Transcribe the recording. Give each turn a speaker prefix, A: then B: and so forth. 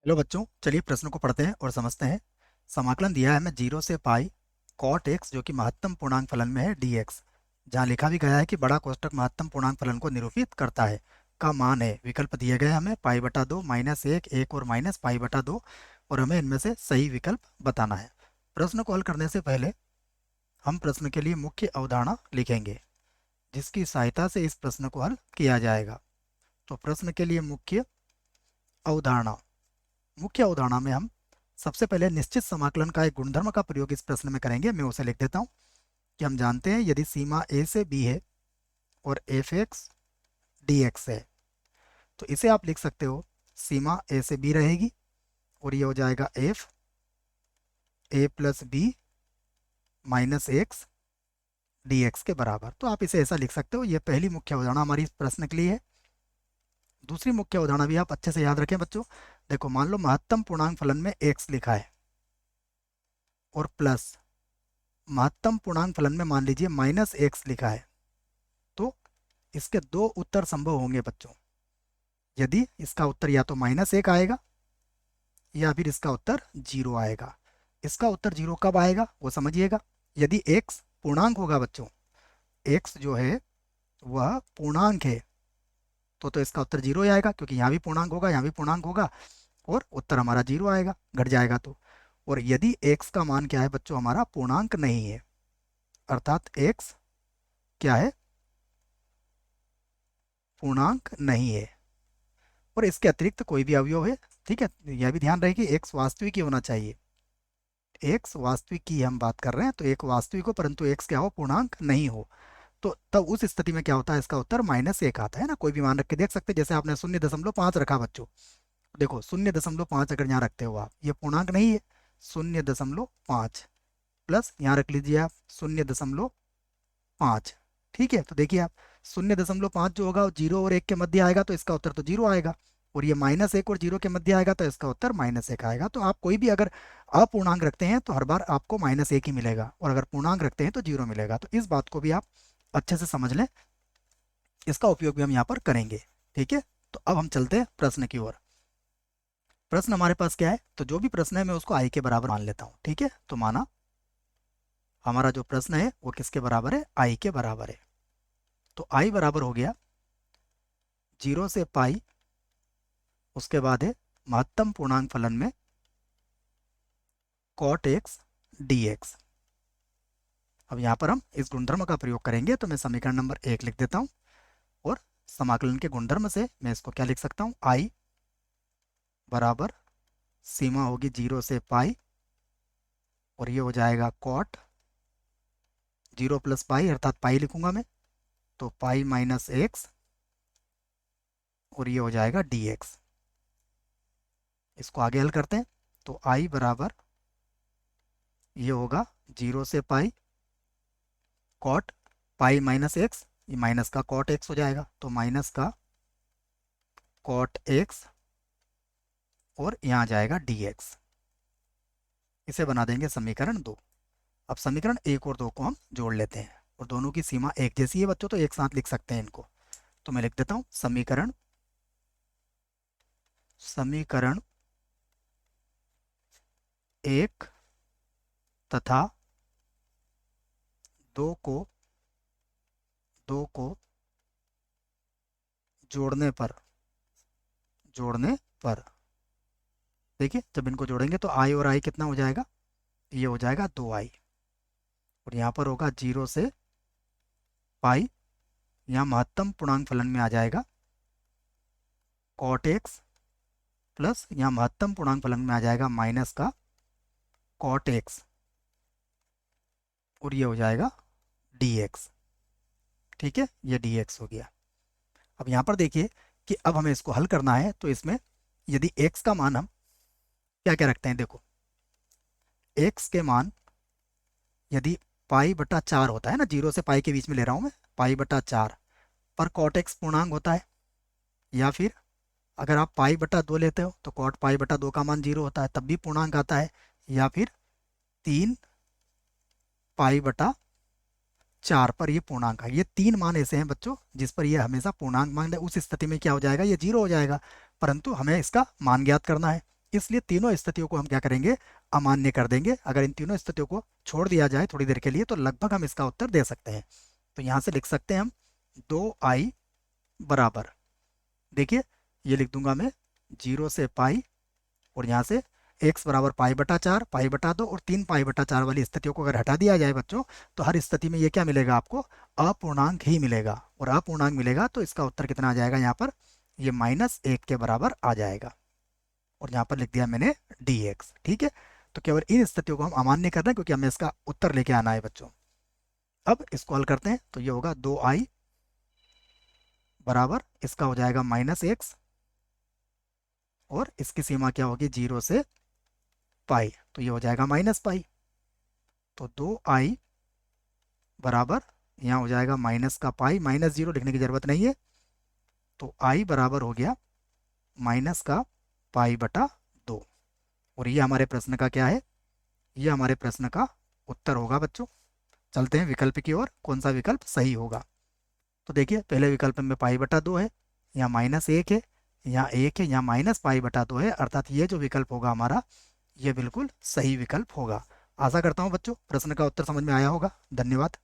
A: Hello बच्चों, चलिए प्रश्न को पढ़ते हैं और समझते हैं। समाकलन दिया है हमें 0 से पाई कॉट एक्स जो कि महत्तम पूर्णांक फलन में है dx, जहाँ लिखा भी गया है कि बड़ा कोष्टक महत्तम पूर्णांक फलन को निरूपित करता है। का मान है, विकल्प दिए गए हमें पाई/2 -1 1 और माइनस पाई/2, और हमें इनमें से सही विकल्प बताना है। प्रश्न को हल करने से पहले हम प्रश्न के लिए मुख्य अवधारणा लिखेंगे, जिसकी सहायता से इस प्रश्न को हल किया जाएगा। तो प्रश्न के लिए मुख्य अवधारणा में हम सबसे पहले निश्चित समाकलन का एक गुणधर्म का प्रयोग इस प्रश्न में करेंगे। मैं उसे लिख देता हूं कि हम जानते हैं यदि सीमा a से b है और एफ एक्स डी एक्स है, तो इसे आप लिख सकते हो सीमा a से b रहेगी और ये हो जाएगा f a plus b minus x d x के बराबर। तो आप इसे ऐसा लिख सकते हो। ये पहली मुख्य अवधारणा हमारी इस प्रश्न के लिए है। दूसरी मुख्य अवधारणा भी आप अच्छे से याद रखें बच्चों। देखो, मान लो महत्तम पूर्णांक फलन में x लिखा है और प्लस महत्तम पूर्णांक फलन में मान लीजिए माइनस एक्स लिखा है, तो इसके दो उत्तर संभव होंगे बच्चों। यदि इसका उत्तर या तो -1 आएगा या फिर इसका उत्तर 0 आएगा। इसका उत्तर 0 कब आएगा वो समझिएगा। यदि x पूर्णांक होगा बच्चों, x जो है वह पूर्णांक है, तो इसका उत्तर 0 ही आएगा, क्योंकि यहाँ भी पूर्णांक होगा, यहाँ भी पूर्णांक होगा, और उत्तर हमारा 0 आएगा, घट जाएगा तो। और यदि x का मान क्या है बच्चों, हमारा पूर्णांक नहीं है, अर्थात x क्या है, पूर्णांक नहीं है, और इसके अतिरिक्त कोई भी अवयव है, ठीक है, यह भी ध्यान रहे कि x वास्तविक ही होना चाहिए। x वास्तविक की हम बात कर रहे हैं, तो एक वास्तविक हो परंतु x क्या हो, पूर्णांक नहीं हो, तो तब उस स्थिति में क्या होता है, इसका उत्तर -1 आता है ना। कोई भी मान रख के देख सकते हैं, जैसे आपने 0.5 रखा बच्चों। देखो 0.5 अगर यहाँ रखते हो आप, ये पूर्णांक नहीं है। 0.5 प्लस यहाँ रख लीजिए आप 0.5। ठीक है, तो देखिए आप 0.5 जो होगा वो 0 और 1 के मध्य आएगा, तो इसका उत्तर तो 0 आएगा। और ये -1 और 0 के मध्य आएगा, तो इसका उत्तर -1 आएगा। तो आप कोई भी अगर अपूर्णांक रखते हैं तो हर बार आपको -1 ही मिलेगा, और अगर पूर्णांक रखते हैं तो 0 मिलेगा। तो इस बात को भी आप अच्छे से समझ लें, इसका उपयोग भी हम यहाँ पर करेंगे। ठीक है, तो अब हम चलते हैं प्रश्न की ओर। प्रश्न हमारे पास क्या है, तो जो भी प्रश्न है मैं उसको आई के बराबर मान लेता हूँ। ठीक है, तो माना हमारा जो प्रश्न है वो किसके बराबर है, आई के बराबर है। तो आई बराबर हो गया 0 से पाई, उसके बाद है महत्तम पूर्णांक फलन में कॉट एक्स डी एक्स। अब यहाँ पर हम इस गुणधर्म का प्रयोग करेंगे, तो मैं समीकरण नंबर 1 लिख देता हूँ, और समाकलन के गुणधर्म से मैं इसको क्या लिख सकता हूँ, आई बराबर सीमा होगी 0 से पाई, और ये हो जाएगा कॉट 0 प्लस पाई, अर्थात पाई लिखूंगा मैं, तो पाई माइनस एक्स, और ये हो जाएगा डी एक्स। इसको आगे हल करते हैं, तो आई बराबर ये होगा 0 से पाई कॉट पाई माइनस एक्स, ये माइनस का कॉट एक्स हो जाएगा, तो माइनस का कॉट एक्स, और यहाँ जाएगा डी एक्स। इसे बना देंगे समीकरण 2। अब समीकरण 1 और 2 को हम जोड़ लेते हैं, और दोनों की सीमा एक जैसी है बच्चों, तो एक साथ लिख सकते हैं इनको। तो मैं लिख देता हूँ समीकरण समीकरण 1 तथा 2 को जोड़ने पर देखिए, जब इनको जोड़ेंगे तो आई और आई कितना हो जाएगा, ये हो जाएगा 2i, और यहाँ पर होगा 0 से पाई, यहाँ महत्तम पूर्णांक फलन में आ जाएगा कॉट एक्स, प्लस यहाँ महत्तम पूर्णांक फलन में आ जाएगा माइनस का कॉट एक्स, और ये हो जाएगा डी एक्स। ठीक है, ये डी एक्स हो गया। अब यहाँ पर देखिए कि अब हमें इसको हल करना है, तो इसमें यदि x का मान हम क्या क्या रखते हैं, देखो x के मान यदि पाई/4 होता है ना, 0 से पाई के बीच में ले रहा हूँ मैं, पाई/4 पर कॉट एक्स पूर्णांक होता है, या फिर अगर आप पाई/2 लेते हो तो कॉट पाई/2 का मान 0 होता है, तब भी पूर्णांक आता है, या फिर 3 पाई/4 पर ये पूर्णांक है। ये 3 मान ऐसे हैं बच्चों जिस पर ये हमेशा पूर्णांक मान है, उस स्थिति में क्या हो जाएगा, ये 0 हो जाएगा, परंतु हमें इसका मान ज्ञात करना है। इसलिए तीनों स्थितियों को हम क्या करेंगे, अमान्य कर देंगे। अगर इन तीनों स्थितियों को छोड़ दिया जाए थोड़ी देर के लिए तो लगभग हम इसका उत्तर दे सकते हैं। तो यहाँ से लिख सकते हैं हम 2i बराबर, देखिए ये लिख दूंगा मैं 0 से पाई, और यहाँ से x बराबर पाई बटा 4, पाई बटा 2 और 3 पाई बटा 4 वाली स्थितियों को अगर हटा दिया जाए बच्चों, तो हर स्थिति में ये क्या मिलेगा आपको, अपूर्णांक ही मिलेगा। और अपूर्णांक मिलेगा तो इसका उत्तर कितना आ जाएगा यहाँ पर, ये -1 के बराबर आ जाएगा। और यहाँ पर लिख दिया मैंने dx। ठीक है, तो केवल इन स्थितियों को हम अमान्य कर रहे हैं क्योंकि हमें इसका उत्तर लेके आना है बच्चों। अब इसको हल करते हैं तो ये होगा 2i बराबर, इसका हो जाएगा -x, और इसकी सीमा क्या होगी 0 से पाई, तो ये हो जाएगा -पाई। तो 2i बराबर, यहाँ हो जाएगा माइनस का पाई, -0 लिखने की जरूरत नहीं है, तो i बराबर हो गया माइनस का पाई बटा 2। और ये हमारे प्रश्न का क्या है, ये हमारे प्रश्न का उत्तर होगा बच्चों। चलते हैं विकल्प की ओर, कौन सा विकल्प सही होगा। तो देखिए पहले विकल्प में पाई बटा 2 है, यहाँ -1 है, यहाँ 1 है, यहाँ -पाई/2 है, अर्थात ये जो विकल्प होगा हमारा, ये बिल्कुल सही विकल्प होगा। आशा करता हूँ बच्चों प्रश्न का उत्तर समझ में आया होगा। धन्यवाद।